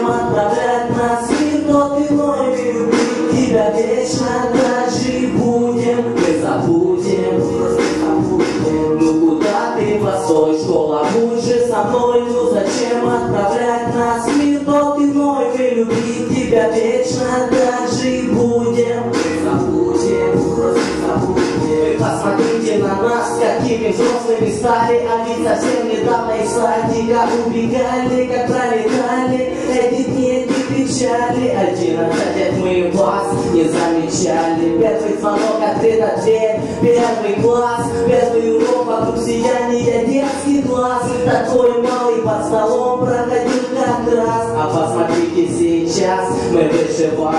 зачем отправлять нас в мир тот иной? Любить тебя вечно дальше будем. Мы забудем, просто забудем. Ну куда ты, постой, школа, будь же со мной. Ну зачем отправлять нас в мир тот иной? Мы любить тебя вечно дальше будем. Мы забудем, просто забудем. Вы посмотрите на нас, какими взрослыми стали, а ведь совсем недавно из садика убегали, как пролетали эти дни, эти печали. 11 мы вас не замечали. Первый звонок, открыта дверь, первый класс, первый урок, вокруг сияния детский класс. Такой малый под столом проходил как раз. А посмотрите сейчас, мы выше вас.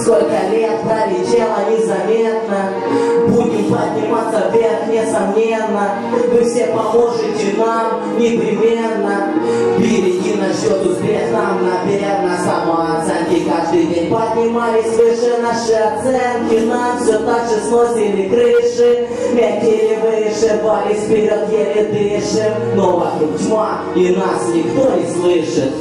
Сколько лет пролетело незаметно. Будем подниматься вверх, несомненно. Вы все поможете нам непременно. Впереди на счет успех нам, наверно, самооценки каждый день поднимались выше наши оценки. Нам все так же сносили крыши, летели выше, вались вперед, еле дышим. Но вокруг тьма, и нас никто не слышит.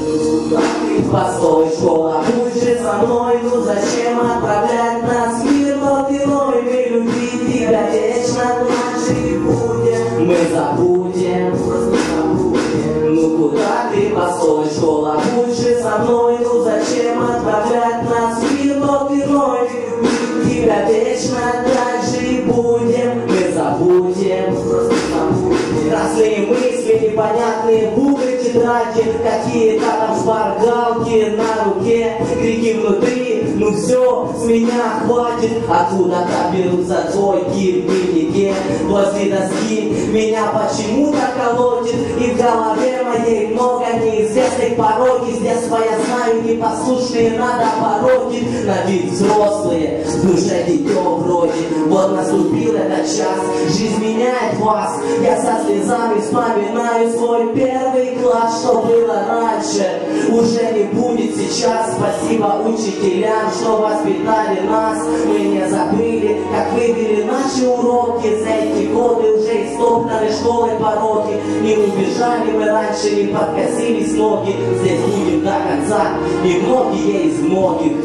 Постой, школа, будь же со мной. Ну зачем отправлять нас в мир тот иной? Мы любить тебя вечно дальше будем. Мы забудем, просто забудем. Ну куда ты, постой, школа, будь же со мной. Ну зачем отправлять нас в мир тот иной? Любить тебя вечно дальше будем. Мы забудем, просто забудем. Красные мысли, непонятные буквы тетради, какие-то там шпаргалки на руке, крики внутри, ну все, с меня хватит. Откуда-то берутся двойки в дневнике, возле доски меня почему-то колотит. И в голове моей много неизвестных пороки. С детства я знаю, непослушные надо поротить. На вид взрослые, в душе дитё вроде. Вот наступил этот час, жизнь меняет вас. Я со слезами вспоминаю свой первый класс. Что было раньше, уже не будет сейчас. Спасибо учителям, что воспитали нас. Мы не забыли, как выбили наши уроки. За эти годы уже истоптаны школой пороки. Не убежали мы раньше, не подкосились ноги. Здесь будем до конца, и многие из многих.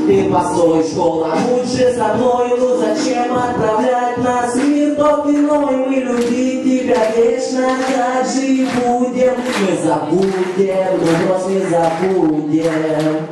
Ты постой, школа, будь же со мной. Ну зачем отправлять нас в мир тот иной? Мы любить тебя вечно дальше будем. Мы забудем, но не забудем.